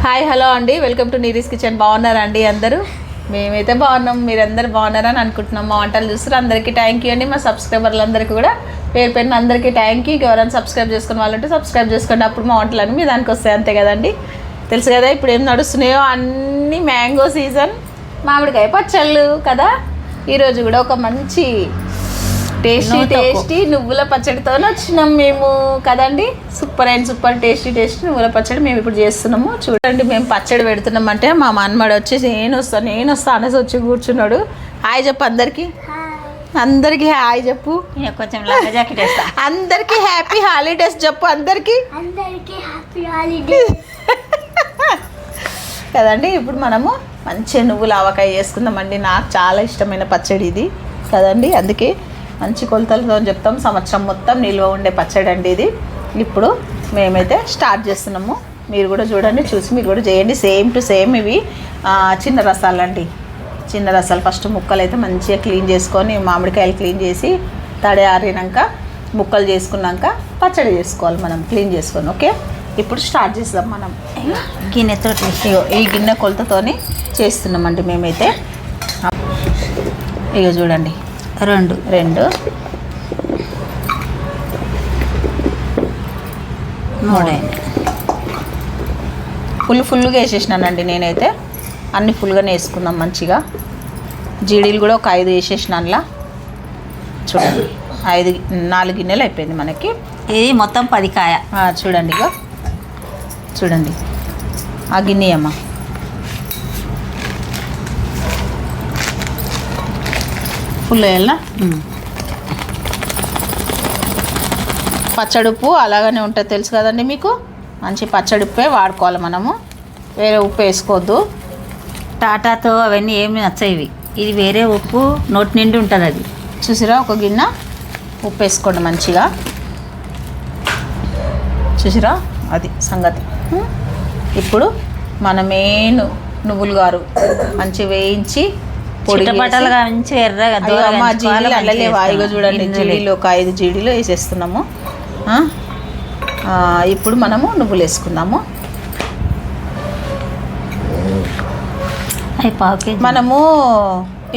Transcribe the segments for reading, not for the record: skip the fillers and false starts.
Hi hello అండి, welcome to నీరీస్ kitchen. బాగున్నారా అండి అందరూ? మేమైతే బాగున్నాం, మీరందరూ బాగున్నారని అనుకుంటున్నాం. మా వంటలు చూస్తారు అందరికీ థ్యాంక్ యూ అండి. మా సబ్స్క్రైబర్లందరికీ కూడా పేరు పేరున అందరికీ థ్యాంక్ యూ. ఎవరైనా సబ్స్క్రైబ్ చేసుకుని వాళ్ళంటే సబ్స్క్రైబ్ చేసుకోండి, అప్పుడు మా వంటలన్నీ మీ దానికి వస్తాయి, అంతే కదండి. తెలుసు కదా ఇప్పుడు ఏం నడుస్తున్నాయో అన్నీ. మ్యాంగో సీజన్, మామిడికాయ పచ్చళ్ళు కదా. ఈరోజు కూడా ఒక మంచి టేస్టీ నువ్వుల పచ్చడితో వచ్చినాం మేము కదండి. సూపర్ టేస్టీ నువ్వుల పచ్చడి మేము ఇప్పుడు చేస్తున్నాము. చూడండి, మేము పచ్చడి పెడుతున్నాం అంటే మా మనమడు వచ్చేసి నేను వస్తా అనేసి వచ్చి కూర్చున్నాడు. హాయ్ చెప్పు అందరికి, అందరికి హాయ్ చెప్పు. కొంచెం జాకెట్ వేస్తా. అందరికి హ్యాపీ హాలిడేస్ చెప్పు అందరికి హ్యాపీ హాలిడేస్ కదండి. ఇప్పుడు మనము మంచిగా నువ్వుల ఆవకాయ చేసుకుందామండి. నాకు చాలా ఇష్టమైన పచ్చడి ఇది కదండి, అందుకే మంచి కొలతలతో చెప్తాం. సంవత్సరం మొత్తం నిల్వ ఉండే పచ్చడి అండి ఇది. ఇప్పుడు మేమైతే స్టార్ట్ చేస్తున్నాము. మీరు కూడా చూడండి, చూసి మీరు కూడా చేయండి. సేమ్ టు సేమ్ ఇవి చిన్న రసాలు అండి. చిన్న రసాలు ఫస్ట్ ముక్కలు అయితే మంచిగా క్లీన్ చేసుకొని, మామిడికాయలు క్లీన్ చేసి తడి ఆరినాక ముక్కలు చేసుకున్నాక పచ్చడి చేసుకోవాలి మనం క్లీన్ చేసుకొని. ఓకే, ఇప్పుడు స్టార్ట్ చేద్దాం మనం. గిన్నెతో ఈ గిన్నె కొలతతోని చేస్తున్నామండి మేమైతే. ఇక చూడండి, రెండు మూడైంది. ఫుల్గా వేసేసినానండి నేనైతే. అన్ని ఫుల్గానే వేసుకుందాం మంచిగా. జీడీలు కూడా ఒక 5 వేసేసిన అందులో. చూడండి, 4 గిన్నెలు అయిపోయింది మనకి. ఇది మొత్తం 10 కాయ. చూడండి, ఇక చూడండి ఆ గిన్నె అమ్మ. ఫుల్ వేయాలా? పచ్చడి ఉప్పు అలాగనే ఉంటుంది తెలుసు కదండి మీకు. మంచి పచ్చడి ఉప్పే వాడుకోవాలి మనము, వేరే ఉప్పు వేసుకోవద్దు. టాటాతో అవన్నీ ఏమి నచ్చవి. ఇది వేరే ఉప్పు, నోటి నిండి ఉంటుంది అది. చూసిరా, ఒక గిన్నె ఉప్పు వేసుకోండి మంచిగా. చూసిరా, అది సంగతి. ఇప్పుడు మన మెయిన్ నువ్వులు గారు మంచి వేయించి పొడిపట్టలుగా మంచి ఎర్రగా వాయిగా చూడండి. జీడీలు ఒక 5 జీడీలు వేసేస్తున్నాము. ఇప్పుడు మనము నువ్వులు వేసుకుందాము. మనము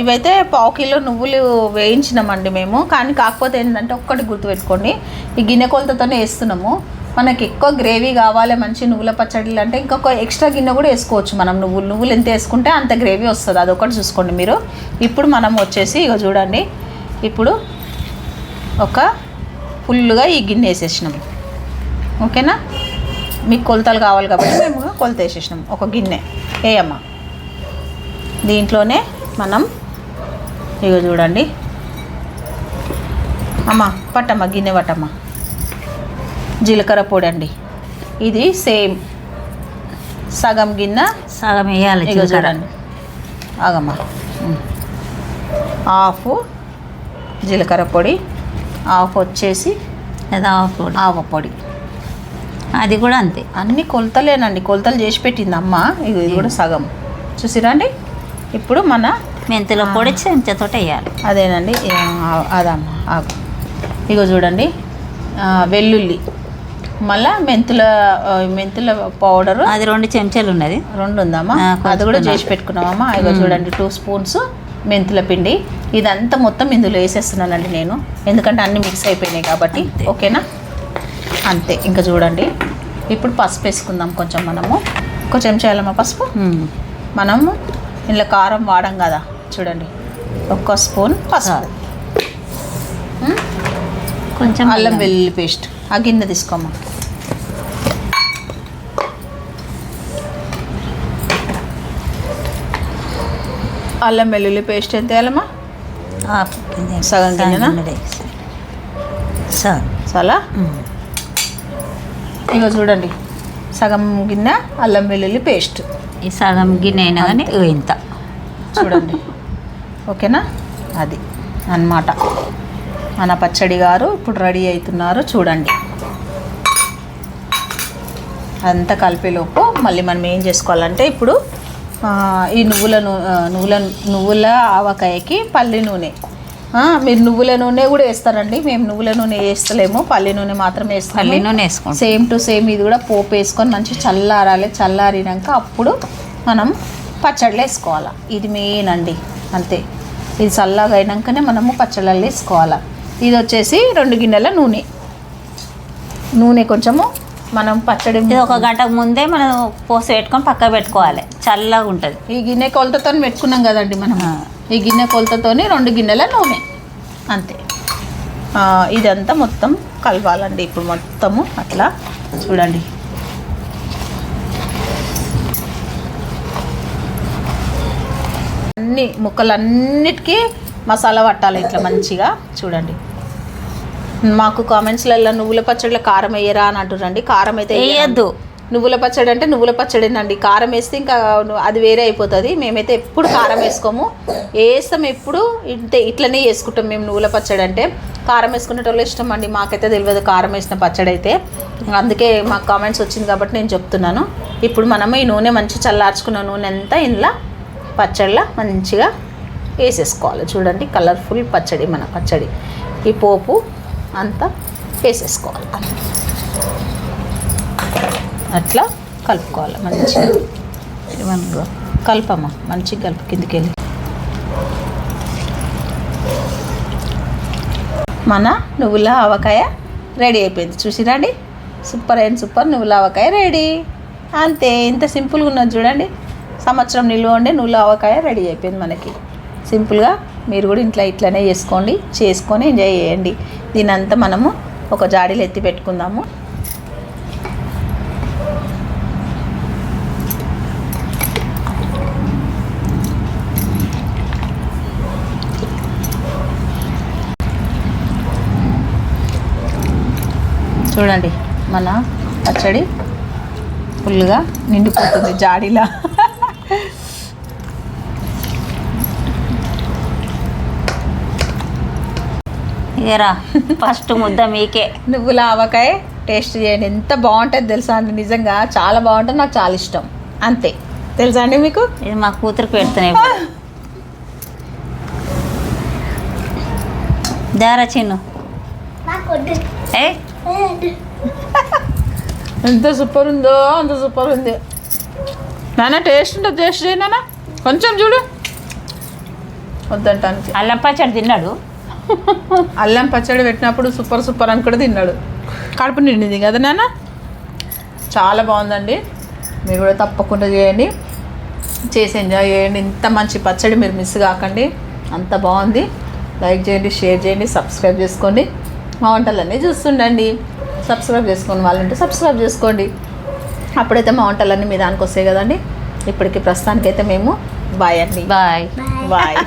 ఇవైతే 1/4 కిలో నువ్వులు వేయించినామండి మేము. కానీ కాకపోతే ఏంటంటే ఒక్కటి గుర్తుపెట్టుకోండి, ఈ గిన్నె కొలతతోనే వేస్తున్నాము. మనకి ఎక్కువ గ్రేవీ కావాలి మంచి నువ్వుల పచ్చడిలు అంటే ఇంకొక ఎక్స్ట్రా గిన్నె కూడా వేసుకోవచ్చు మనం. నువ్వులు ఎంత వేసుకుంటే అంత గ్రేవీ వస్తుంది, అదొకటి చూసుకోండి మీరు. ఇప్పుడు మనం వచ్చేసి ఇక చూడండి, ఇప్పుడు ఒక ఫుల్గా ఈ గిన్నె వేసేసినాము. ఓకేనా, మీకు కొలతలు కావాలి కాబట్టి మేము కొలత వేసేసినాం. ఒక గిన్నె వేయమ్మా. దీంట్లోనే మనం ఇక చూడండి అమ్మా, పట్టమ్మా గిన్నె పట్టమ్మా. జీలకర్ర పొడి అండి, ఇది సేమ్ సగం గిన్నె సగం వేయాలి. ఇక చూడండి, ఆగమ్మా. హాఫ్ జీలకర్ర పొడి, హాఫ్ వచ్చేసి ఆవ పొడి. అది కూడా అంతే, అన్ని కొలతలేనండి, కొలతలు చేసి పెట్టింది అమ్మ. ఇది కూడా సగం చూసిరండి. ఇప్పుడు మన మెంతుల పొడి చెంచాతో వేయాలి. అదేనండి, అదమ్మా ఆకు. ఇక చూడండి, వెల్లుల్లి, మళ్ళీ మెంతుల పౌడరు అది 2 చెంచాలు ఉన్నది. 2 ఉందమ్మా, అది కూడా చేసి పెట్టుకున్నామమ్మా. ఇక చూడండి, 2 స్పూన్స్ మెంతుల పిండి. ఇదంతా మొత్తం ఇందులో వేసేస్తున్నానండి నేను, ఎందుకంటే అన్నీ మిక్స్ అయిపోయినాయి కాబట్టి. ఓకేనా, అంతే. ఇంకా చూడండి, ఇప్పుడు పసుపు వేసుకుందాం కొంచెం. మనము ఒక చెంచా వేయాలమ్మా పసుపు. మనము ఇందులో కారం వాడం కదా, చూడండి 1 స్పూన్ పసుపు. కొంచెం అల్లం వెల్లుల్లి పేస్ట్, ఆ గిన్నె తీసుకోమ్మా. అల్లం వెల్లుల్లి పేస్ట్ ఎంత వేయాలమ్మా? సగం గిన్నెనా? చాలా. ఇక చూడండి, సగం గిన్నె అల్లం వెల్లుల్లి పేస్ట్. ఈ సగం గిన్నె అయినా కానీ ఇంత చూడండి. ఓకేనా, అది అన్నమాట. మన పచ్చడి గారు ఇప్పుడు రెడీ అవుతున్నారు చూడండి. అంతా కలిపేలోపు మళ్ళీ మనం ఏం చేసుకోవాలంటే, ఇప్పుడు ఈ నువ్వుల ఆవకాయకి పల్లి నూనె మీరు నువ్వుల నూనె కూడా వేస్తారండి. మేము నువ్వుల నూనె వేస్తలేము, పల్లి నూనె మాత్రమే వేస్తాము. పల్లి నూనె వేసుకోండి. సేమ్ టు సేమ్ ఇది కూడా పోపు వేసుకొని మంచి చల్లారాలి. చల్లారినాక అప్పుడు మనం పచ్చడిలో వేసుకోవాలి. ఇది మెయిన్ అండి, అంతే. ఇది చల్లగా అయినాకనే మనము పచ్చళ్ళల్లో వేసుకోవాలి. ఇది వచ్చేసి 2 గిన్నెల నూనె కొంచెము మనం పచ్చడి ఇది 1 గంటకు ముందే మనం పోసి పెట్టుకొని పక్క పెట్టుకోవాలి, చల్లగా ఉంటుంది. ఈ గిన్నె కొలతతో పెట్టుకున్నాం కదండి మనం. ఈ గిన్నె కొలతతోని 2 గిన్నెల నూనె, అంతే. ఇదంతా మొత్తం కలవాలండి. ఇప్పుడు మొత్తము అట్లా చూడండి. అన్ని ముక్కలన్నిటికీ మసాలా పట్టాలి ఇట్లా మంచిగా. చూడండి, మాకు కామెంట్స్లలో నువ్వుల పచ్చడిలో కారం వేయరా అని అంటున్నారండి. కారం అయితే వేయద్దు. నువ్వుల పచ్చడి అంటే నువ్వుల పచ్చడేనండి. కారం వేస్తే ఇంకా అది వేరే అయిపోతుంది. మేమైతే ఎప్పుడు కారం వేసుకోము, వేస్తాం ఎప్పుడు ఇట్లనే వేసుకుంటాం మేము. నువ్వుల పచ్చడి అంటే కారం వేసుకునేటోళ్ళు ఇష్టం అండి, మాకైతే తెలియదు కారం వేసిన పచ్చడి అయితే. అందుకే మాకు కామెంట్స్ వచ్చింది కాబట్టి నేను చెప్తున్నాను. ఇప్పుడు మనము ఈ నూనె మంచి చల్లార్చుకున్న నూనె అంతా ఇందులో పచ్చడిలో మంచిగా వేసేసుకోవాలి. చూడండి, కలర్ఫుల్ పచ్చడి, మన పచ్చడి. ఈ పోపు అంతా వేసేసుకోవాలి, అట్లా కలుపుకోవాలి మంచిగా. ఇవన్నీ కలపమ్మా, మంచిగా కలుపు కిందికి వెళ్ళి. మన నువ్వుల ఆవకాయ రెడీ అయిపోయింది. చూసిరండి, సూపర్ అండ్ సూపర్ నువ్వుల ఆవకాయ రెడీ. అంతే, ఇంత సింపుల్గా ఉన్నది చూడండి. సంవత్సరం నిల్వ ఉండే నువ్వుల ఆవకాయ రెడీ అయిపోయింది మనకి. సింపుల్గా మీరు కూడా ఇంట్లో ఇట్లనే చేసుకొని ఎంజాయ్ చేయండి. దీనంతా మనము ఒక జాడీలో ఎత్తి పెట్టుకుందాము. చూడండి, మన పచ్చడి ఫుల్గా నిండిపోతుంది జాడీలా. ఇరా ఫస్ట్ ముద్ద మీకే. నువ్వుల ఆవకాయ టేస్ట్ చేయండి, ఎంత బాగుంటుంది తెలుసా అండి. నిజంగా చాలా బాగుంటుంది, నాకు చాలా ఇష్టం. అంతే, తెలుసా అండి మీకు. ఇది మా కూతురికి పెడుతున్నాయి. దారా చిన్ను, ఏ ఎంత సూపర్ ఉందో అంత సూపర్ ఉంది నాన్న. టేస్ట్ ఉంటుంది, టేస్ట్ చేయి నాన్న. కొంచెం చూడు, వద్దంటానికి. అల్లం పచ్చడి తిన్నాడు. అల్లం పచ్చడి పెట్టినప్పుడు సూపర్ అని కూడా తిన్నాడు. కడుపు నిండింది కదా నాన్న. చాలా బాగుందండి, మీరు కూడా తప్పకుండా చేయండి, చేసి ఎంజాయ్ చేయండి. ఇంత మంచి పచ్చడి మీరు మిస్ కాకండి, అంత బాగుంది. లైక్ చేయండి, షేర్ చేయండి, సబ్స్క్రైబ్ చేసుకోండి. మా వంటలన్నీ చూస్తుండండి. సబ్స్క్రైబ్ చేసుకోండి, వాళ్ళంటే సబ్స్క్రైబ్ చేసుకోండి. అప్పుడైతే మా వంటలన్నీ మీ దానికి వస్తాయి కదండి. ఇప్పటికి ప్రస్తుతానికైతే మేము బాయ్ అండి. Bye bye.